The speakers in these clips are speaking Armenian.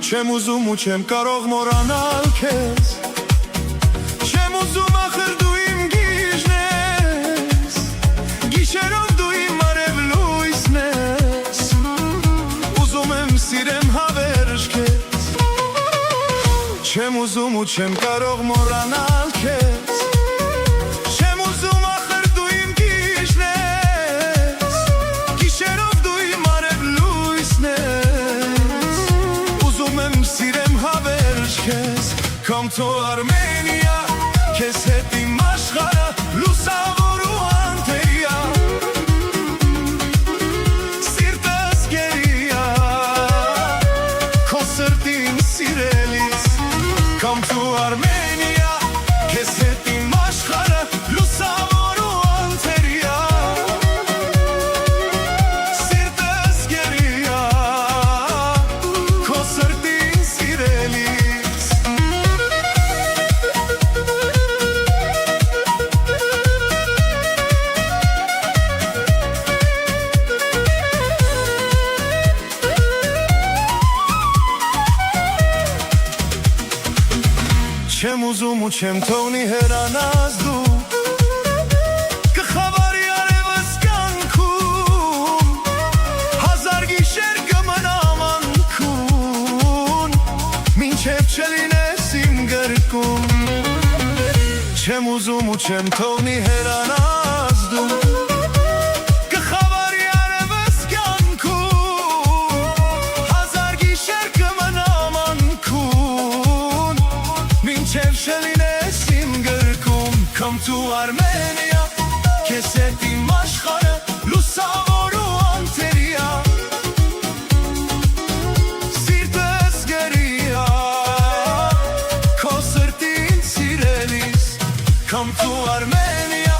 Չեմ ուզում ու չեմ կարող մոռանալ քեզ, չեմ ուզում ախր դու իմ գիժն ես, գիշերով դու իմ արև լույսն ես, ուզում եմ սիրեմ հավերժ քեզ, չեմ ուզում ու չեմ կարող մոռանալ քեզ, չեմ ուզում ախր դու իմ գիժն ես, գիշերով դու իմ արև լույսն ես, սիրեմ հավերժ քեզ, Come to Armenia, քեզ հետ իմ աշխարհը լուսավոր ու անթերիա, սիրտս գերիա, քո սրտին սիրելիս, Come to Armenia, քեզ հետ իմ աշխարհը լուսավոր ու անթերիա, սիրտս գերիա, քո սրտին Չեմ ուզում ու չեմ թողնի հեռանաս դու, կխավարի արևս կյանքում, հազար գիշեր կմնամ անքուն, մինչև չլինես իմ գրկում, չեմ ուզում ու չեմ թողնի հեռանաս դու, կխավարի արևս կյանքում, հազար գիշեր կմնամ անքուն, մինչև չլինես իմ գրկում, Come to Armenia, քեզ հետ իմ աշխարհը լուսավոր ու անթերիա, սիրտս գերիա, քո սրտին սիրելիս, Come to Armenia,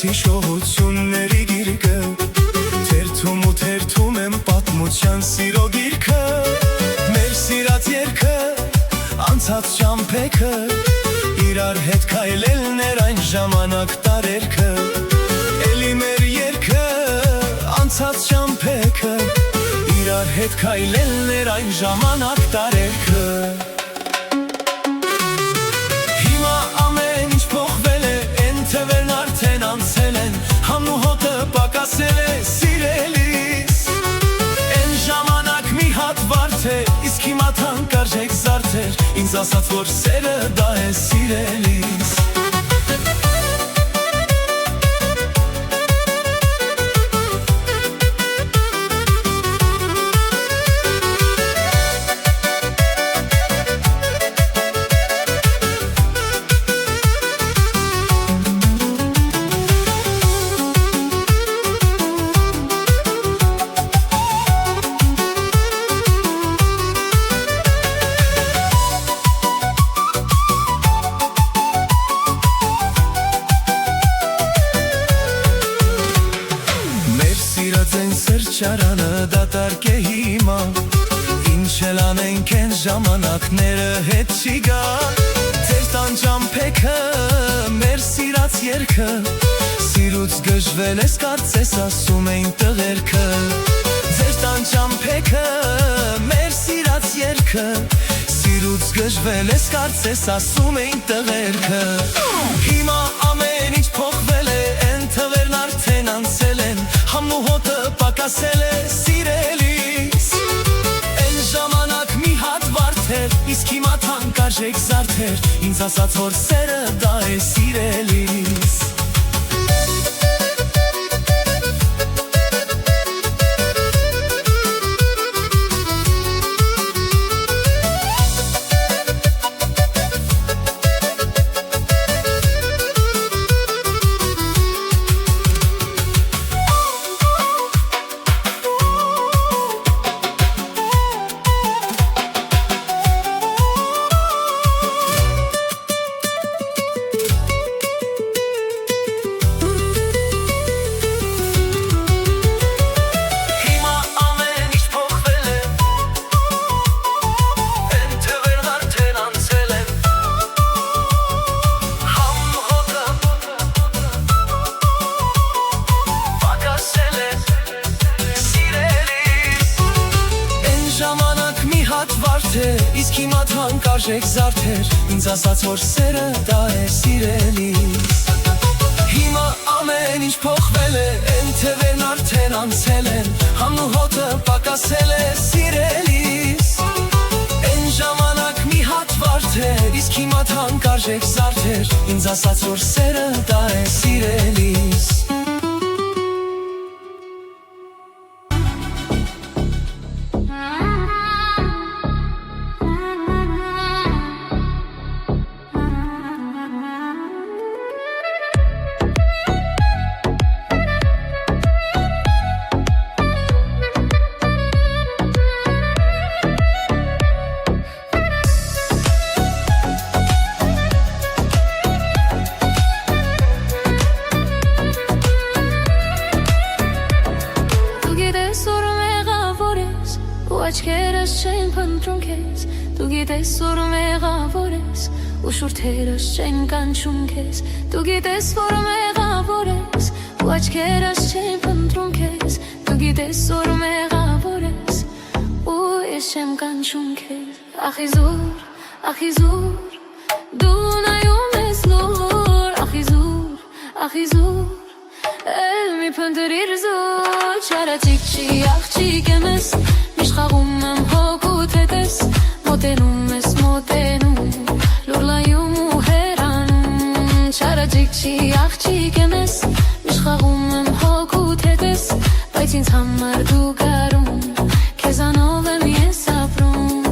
Հիշողությունների գիրկը թերթում ու թերթում եմ պատմության սիրո գիրքը մեր սիրած երգը անցած ճամփեքը իրար հետ քայլելներ այն ժամանակ տարերքը էլի մեր երգը անցած ճամփեքը իրար հետ քայլելներ այն ժամանակ տարերքը հիմա ամեն ինչ փոխվել է են թվերն արդեն անցել են Համն ու հոտը պակասել է սիրելիս Են ժամանակ մի հատ վարդ է Իսկ հիմա թանկարժեք զարդեր Ինձ ասաց որ սերը դա է սիրելիս Սրճարանը դատարկ է հիմա Ինչ էլ անենք են ժամանակները հետ չի գա Թեր տան ճամփեքը, մեր սիրած երգը Սիրուց գժվել ես կարծես ասում էին տղերքը Ձեր տան ճամփեքը, մեր սիրած երգը Սիրուց գժվել ես կարծես ասում էին տղերքը Հիմա ամեն ինչ փոխվել է, են թվերն արդեն անցել են Համն ու հոտը պակասել է սիրելիս Են ժամանակ մի հատ վարդեր Իսկ հիմա թանկարժեք զարդեր Ինձ ասաց որ սերը դա է սիրելիս Իսկ հիմա թանկարժեք զարդեր Ինձ ասաց որ սերը դա է սիրելիս Հիմա ամեն ինչ փոխվել է Են թվերն արդեն անցել են Համն ու հոտը պակասել է սիրելիս Են ժամանակ մի հատ վարդեր Իսկ հիմա թանկարժեք զարդեր Ինձ ասաց որ սերը դա է սիրելիս Աչքերս չեն փնտրում քեզ Դու գիտես որ մեղավոր ես Ու շուրթերս չեն կանչում քեզ Դու գիտես որ մեղավոր ես Ու աչքերս չեն փնտրում քեզ Դու գիտես որ մեղավոր ես Ու ես չեմ կանչում քեզ Ախիզուր Դու նայում ես լուր Ախիզուր Էլ մի փնտրիր զուր Չարացիկ չի աղջիկ եմ ես Միշտ խաղում եմ հոգուտ հետ ես Մոտենում ես Իշխաղում եմ հոգուտ հետես, բայց ինձ համար դու գարում, քեզանով եմ ես ապրում։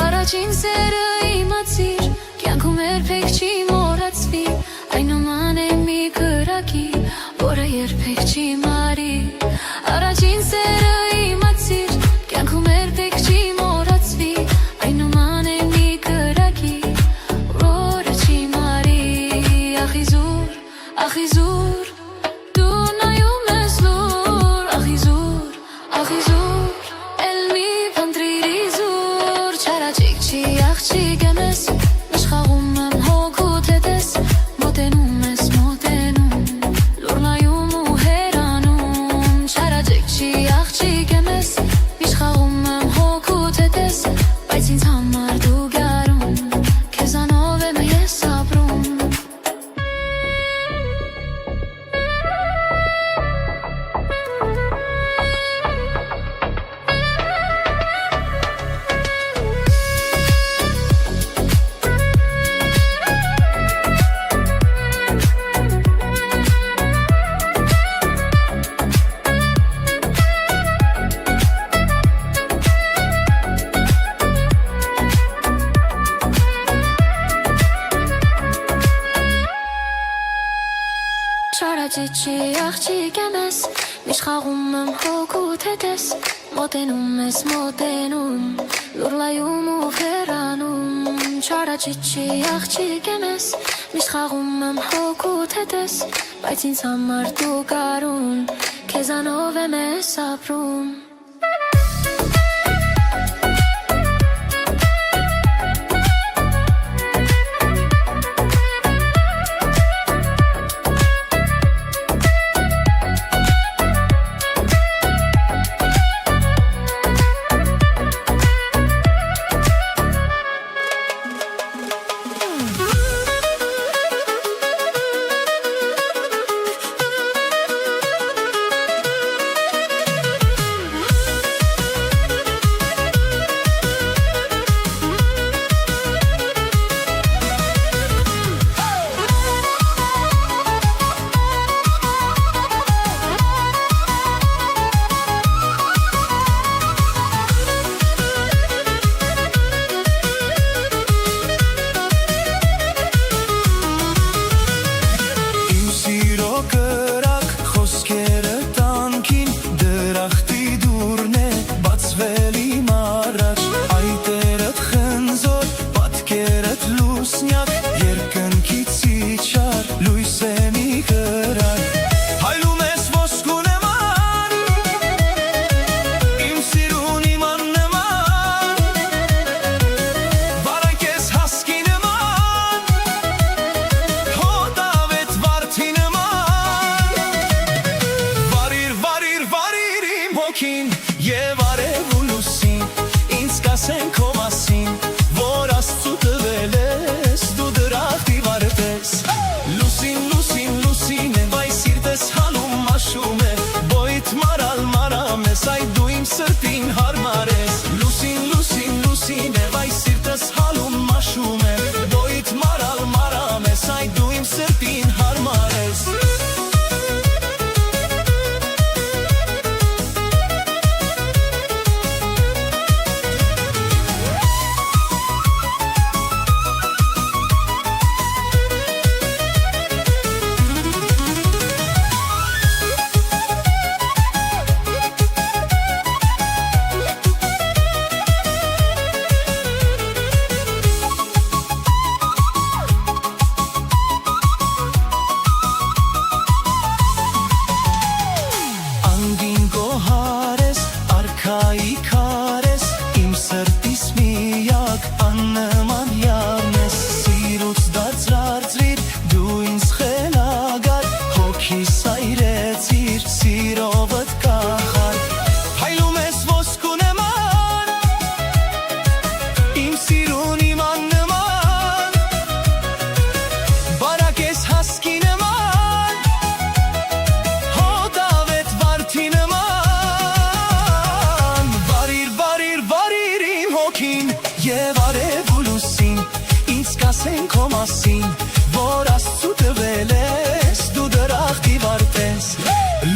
Առաջին սերը իմացիր, կյանքում երբեք չի մոռացվի, այն նման է մի կրակի, որը երբեք չի մարի։ Առաջին սերը իմացիր, կյանքում երբեք չի մոռացվի, այն նման է մի կրակի, որը չի մարի։ Ախիզուր, դու նայում ես լուր, ախիզուր, էլ մի փնտրիր իզուր, չարաճիկ չի աղջիկ եմ ես, իշխաղում եմ հոգուտ հետես, մոտենում ես, լուր նայում ու հերանում, չարաճիկ չի աղջիկ եմ ես, իշխաղում եմ հոգուտ հետես, բայց ինձ համար դու գարում, քեզանով եմ ես ապրում։ Չարաճճի աղջիկ եմ ես, իշխաղում եմ հոգուտ հետես, մոտենում ես, լուր լայում ու հեռանում, չարաճճի աղջիկ եմ ես, իշխաղում եմ հոգուտ հետես, բայց ինձ համար դու գարուն, քեզանով եմ ես ապրում։ Եվ արև ու լուսին, ինձ կասեն քո մասին, որ Աստծու տվել ես, դու դրախտի վարպես։ Լուսին է, վայ սիրտես հալում մաշում է, բոյդ մարամ ես, այ դու իմ սրտին հարմար ես։ Լուսին է, վայ սիրտես հալում մաշում է, բոյդ մարամ ես, այ դու իմ սրտին հարմար ես։ մասին, որ Աստծու տվել ես, դու դրախտի վարդես։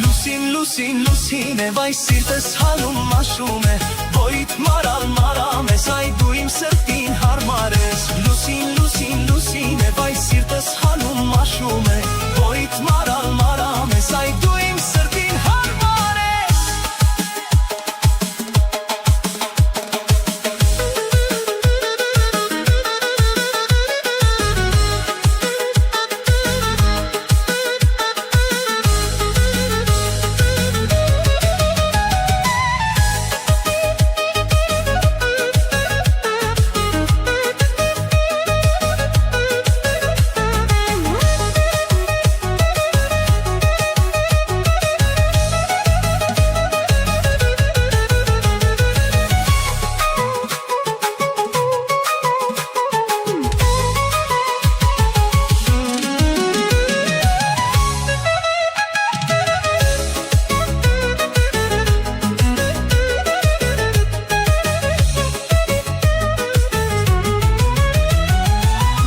Լուսին, լուսին, լուսին է, վայ սիրտս հալում մաշում է, Ոյիդ մարալ մարամ ես, այ դու իմ սրտին հարմար ես։ Լուսին, լուսին, լուսին է, վայ սիրտս հալում մաշում է, Ոյիդ մարալ մարամ ես, այ դու իմ սրտին հարմար ես։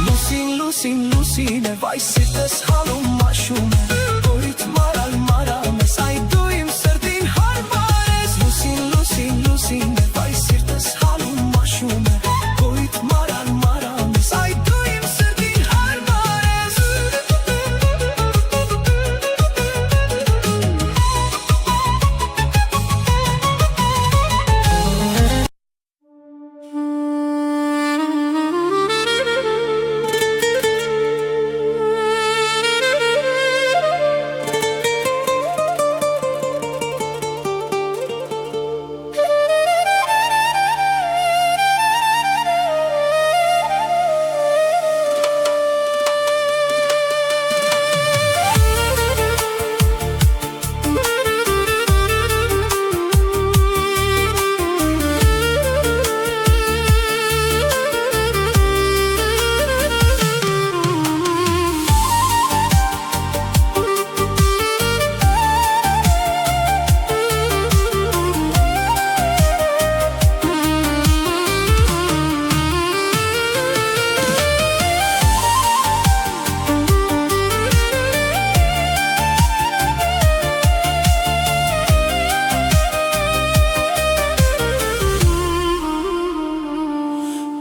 Լուսին, լուսին է, վայ սիրտս հալում մաշում է, Ոյիդ մարալ մարամ ես, այ դու իմ սրտին հարմար ես։ Լուսին, լուսին, լուսին է, վայ սիրտս հալում մաշում է, Ոյիդ մարալ մարամ ես, այ դու իմ սրտին հարմար ես։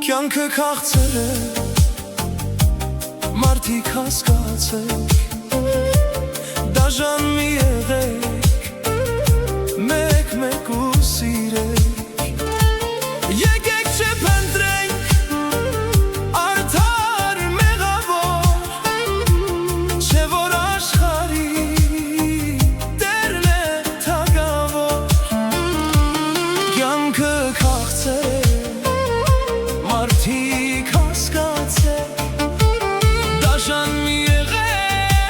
Կյանքը քաղցր է, մարդիկ հասկացեք, դաժան մի եղեք, մեկ ու սիրեք, եկեք չփնտրենք արդար մեղավոր, չէ որ աշխարհի տերն է թագավոր։ Կյանքը քաղցր է, մարդիկ հասկացեք, դաժան մի եղեք,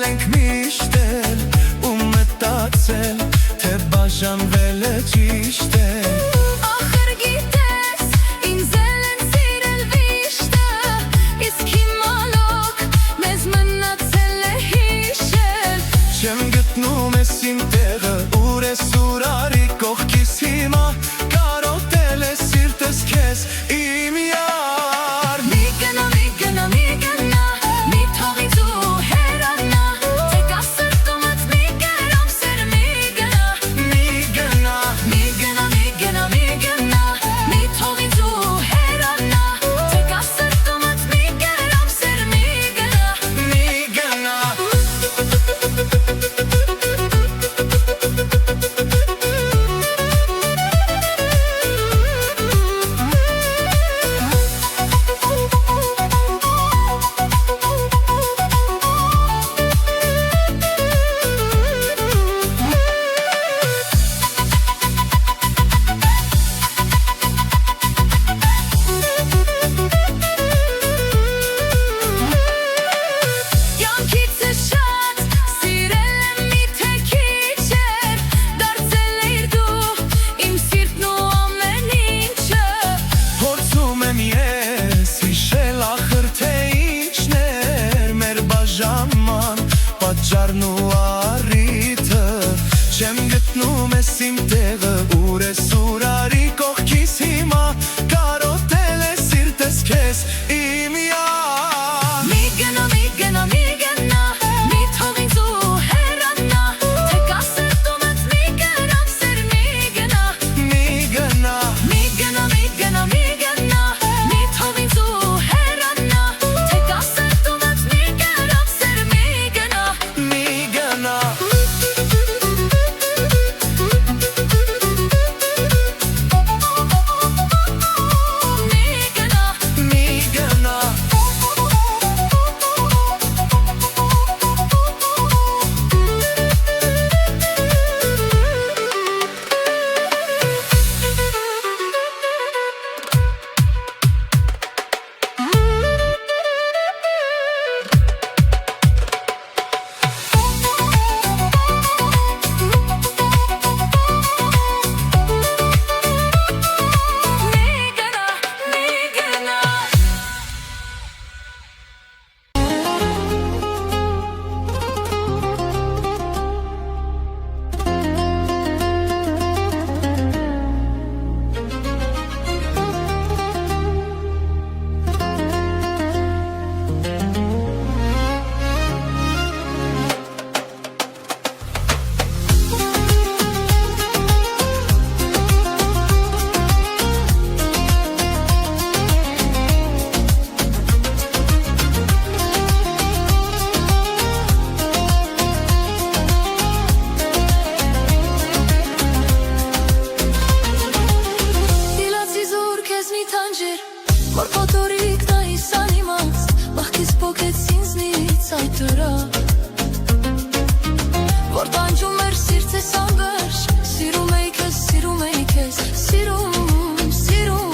ենք միշտ էլ ու մտածել, թե բաժանվել է ճիշտ է Ախր գիտես, ինձ էլ են սիրել վիշտը Իսկ հիմա լոք, մեզ մնացել է հիշել Չեմ գտնում ես իմ տեղը, ուր ես ուր արի կողքիս հիմա Կարոտել է սիրտս քեզ իմ յար Մի գնա, մի գնա, մի գնա, մի թողից ու հեռանա Թե կա սրտումդ մի կերամ սեր մի գնա Մի գնա, Մի գնա, մի գնա, մի գնա, մի թողից ու հեռանա Թե կա սրտումդ մի կերամ սեր մի գնա մի գնա Կյանքիցս շատ սիրել եմ միթե քիչ էր Դարձել էիր դու իմ սիրտն ու ամեն ինչը Փորձում եմ ես հիշել ախր թե ինչն էր մեր բաժանման պատճառն ու առիթը Չեմ գտնում ես իմ տեղը, ուր ես ուր արի կողքիս հիմա Կարոտել է սիրտս քեզ իմ յար Մի գնա, մի գնա, մի գնա, մի թողից ու հեռանա Թե կա սրտումդ մի կերամ սեր մի գնա Մի գնա, Մի գնա, մի գնա, մի գնա, մի թողից ու հեռանա Թե կա սրտումդ մի կերամ սեր մի գնա մի գնա Մի գնա Մի գնա Մի գնա, մի գնա Դիլացի զուր քեզ մի թանջեր Որ կոտորիկ նայիս անիմաց Բախքիս պոքեց ինձնից այդ դրա Որ տանջում էր սիրտս անվերջ Սիրում էի քեզ, սիրում էի քեզ Սիրում, սիրում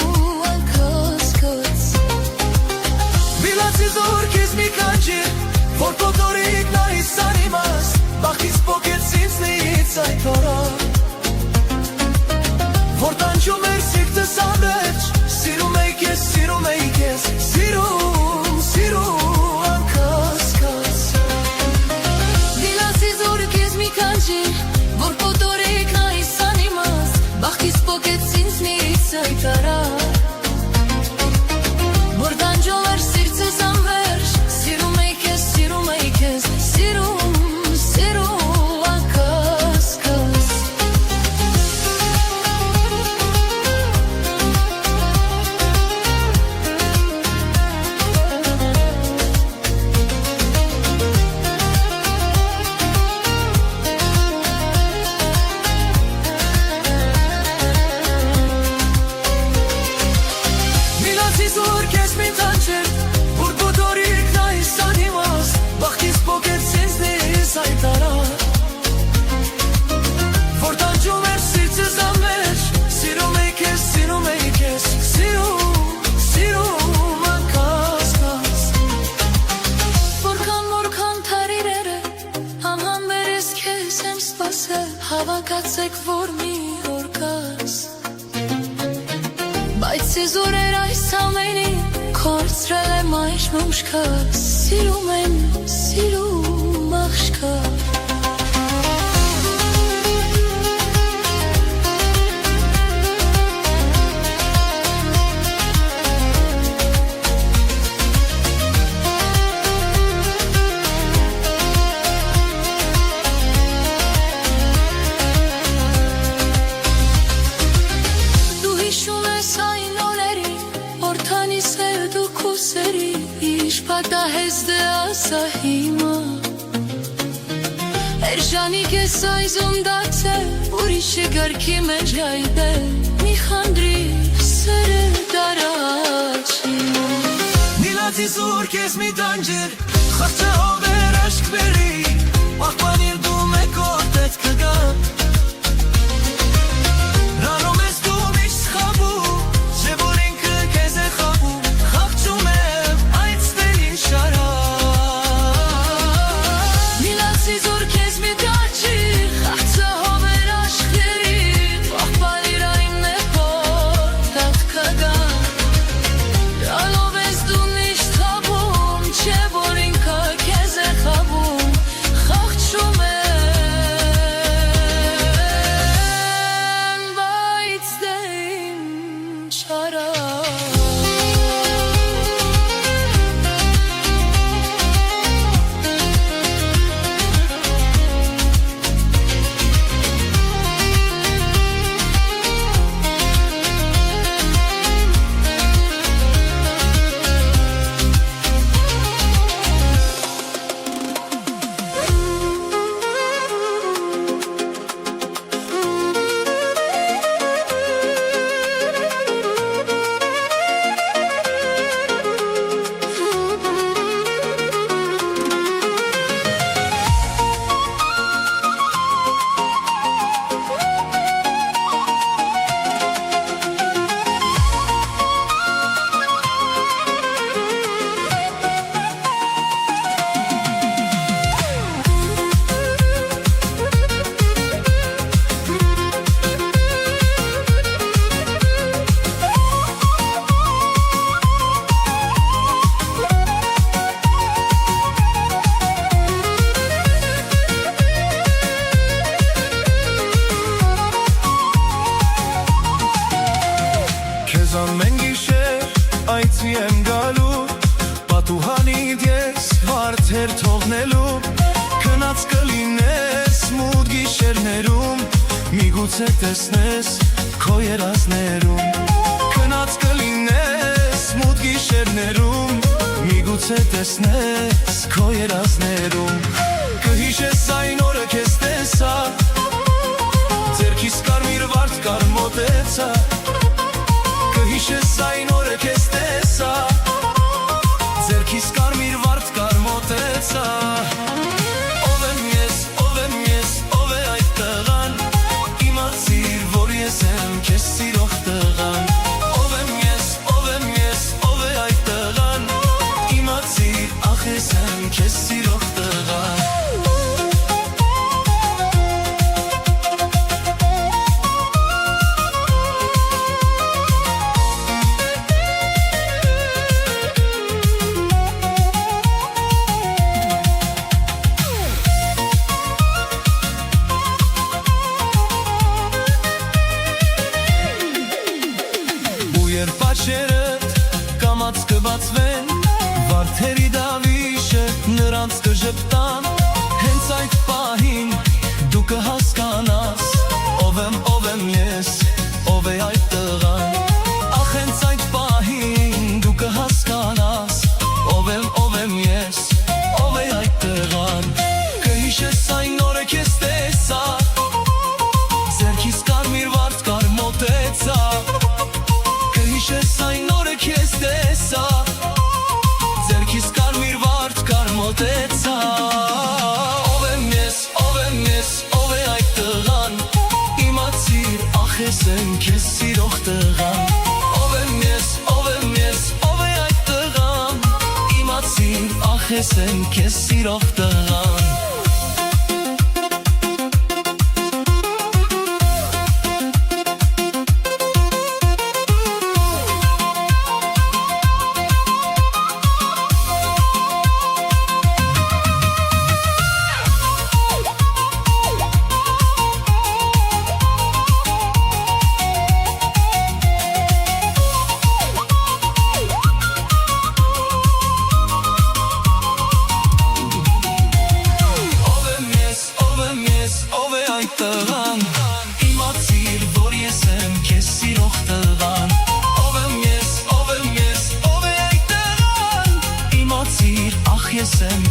անկասկած Դիլացի զուր քեզ մի կանջիր Որ կոտորիկ նայիս անիմաց Բախքիս պոքեց ինձնից այդ դրա Որ տանջում էր սիրտս անվերջ Սիրում էի քեզ, սիրում էի քեզ Սիրում, սիրում անկասկած Դիլացի զուր քեզ մի կանջիր Որ կոտորիկ նայիս անիմաց Բախքիս պոքեց ինձնից այդ դրա Որ տանջում էր սիրտս անվերջ Սիրում էի քեզ, սիրում էի քեզ Սիրում, սիրում անկասկած Հավաքացեք, որ մի օր կաս, բայց ես օրեր այս ամենին կորցրել եմ այժմ ուշքաս, սիրում եմ, սիրում աղջկա։ Պատահեզդե ասա հիմա Էրջանիկ ես այզում դացել Ուրիշը գարքի մեջ հայդել Մի խանդրի սերը դարաչի Նիլացի սուր կես մի տանջեր Խաղճա հովեր աշկ բերի Աղբանիր դու մեկ ոտետ կգա Ռանում ես դու միշտ սխաբու Չէ որ ինքը կեզ է խաբու Խաղճում եմ այդ ստերին շարա Նիլացի զոր կեզ մի տանջեր Խաղճա հովեր աշկ բերի Աղբանիր այն մեկ ոտետ կգա Ռանում ես դու միշտ խաբում Չէ որ ինքը կեզ է խաբում Խաղճում եմ բայց դե ինչ արա Ամեն գիշեր այցի եմ գալու Պատուհանիդ ես վարդեր թողնելու Քնած կլինես մութ գիշերներում Միգուցե տեսնես քո երազներում Քնած կլինես մութ գիշերներում Միգուցե տեսնես քո երազներում Կհիշես այն օրը քեզ տեսա Ձեռքիս կարմիր վարդ կար մոտեցա Կհիշես այն օրը քեզ տեսա Ձեռքիս կարմիր վարդ կար մոտեցա Ով եմ ես, ով է այդ տղան Իմացիր, որ ես եմ քեզ սիրող տղան Ով եմ ես, ով է այդ տղան Իմացիր, ախ ես եմ քեզ սիրող տղան Պաչերըտ կամաց կբացվեն Վարդերի դավիշը նրանց կժպտան Հենց այդ պահին դու կհասկանաս Ով եմ ես, ով է այդ տղան Ախ հենց այդ պահին դու կհասկանաս Ով եմ ես, ով է այդ տղան Կհիշես այն օրը քեզ տեսա Ձեռքիս կարմիր վարդ կար մոտեցա Կհիշես այն օրը քեզ տեսա Ձեռքիս կարմիր վարդ կար մոտեցա Ով եմ ես, ով է այդ տղան Իմացիր, ախ ես եմ քեզ սիրող տղան Ով եմ ես, ով է այդ տղան Իմացիր, ախ ես եմ քեզ սիրող տղան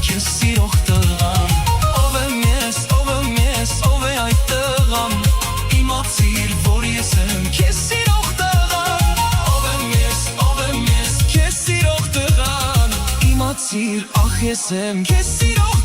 քեզ սիրող տղան Ով եմ ես, ով է այդ տղան Իմացիր, որ ես եմ քեզ սիրող տղան Ով եմ ես, քեզ սիրող տղան Իմացիր, ախ ես եմ քեզ սիրող